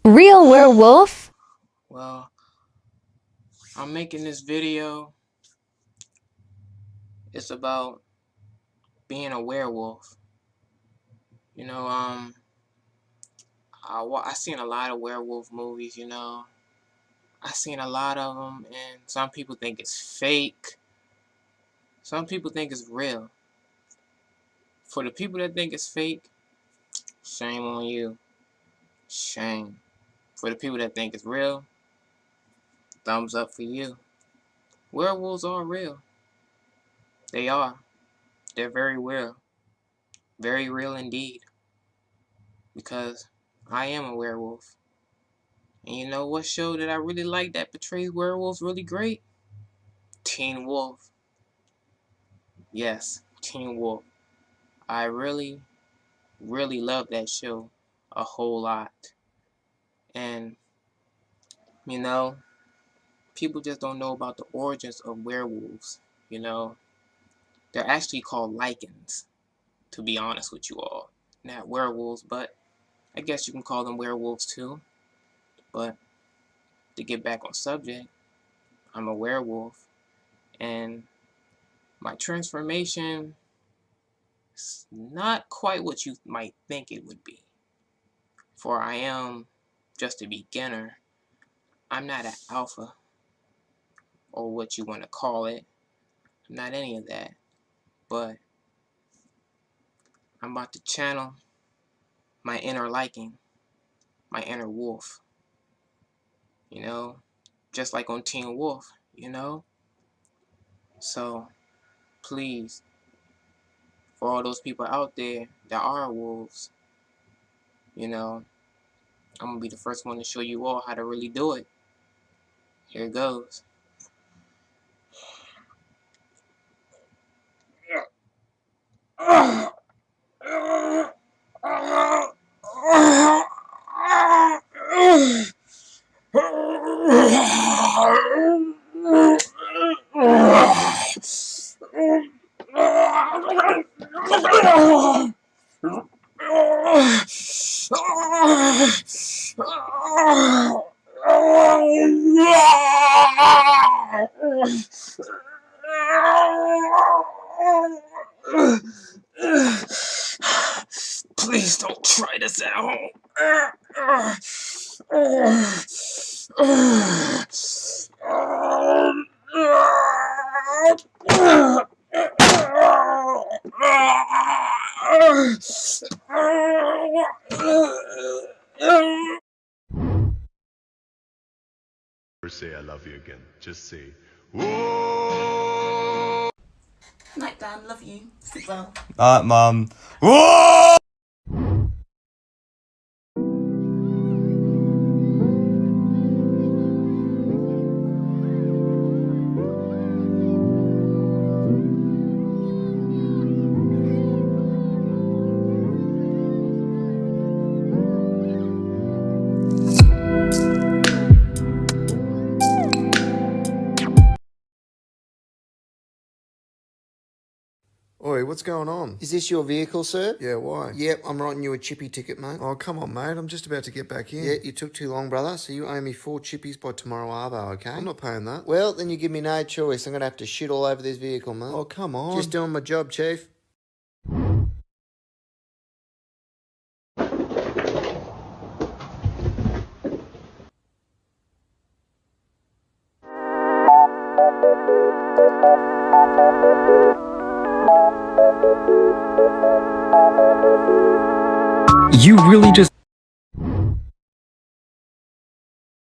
Real werewolf? Well, I'm making this video. It's about being a werewolf. You know, I seen a lot of werewolf movies, you know. I seen a lot of them, and some people think it's fake. Some people think it's real. For the people that think it's fake, shame on you. Shame. For the people that think it's real, thumbs up for you. Werewolves are real. They are. They're very real. Very real indeed. Because I am a werewolf. And you know what show that I really like that portrays werewolves really great? Teen Wolf. Yes, Teen Wolf. I really, really love that show a whole lot. And, you know, people just don't know about the origins of werewolves. You know, they're actually called lichens, to be honest with you all. Not werewolves, but I guess you can call them werewolves too. But to get back on subject, I'm a werewolf. And my transformation is not quite what you might think it would be. For I am just a beginner. I'm not an alpha, or what you want to call it. I'm not any of that. But I'm about to channel my inner liking, my inner wolf. You know, just like on Teen Wolf, you know? So, please, for all those people out there that are wolves, you know, I'm gonna be the first one to show you all how to really do it. Here it goes. Please don't try this at home. Say I love you again. Just say, whoa! Night, Dan. Love you. Sleep well. Alright, Mum. Whoa! Oi, what's going on? Is this your vehicle, sir? Yeah, why? Yep, I'm writing you a chippy ticket, mate. Oh, come on, mate. I'm just about to get back in. Yeah, you took too long, brother, so you owe me 4 chippies by tomorrow arvo, okay? I'm not paying that. Well, then you give me no choice. I'm going to have to shit all over this vehicle, mate. Oh, come on. Just doing my job, Chief. You really just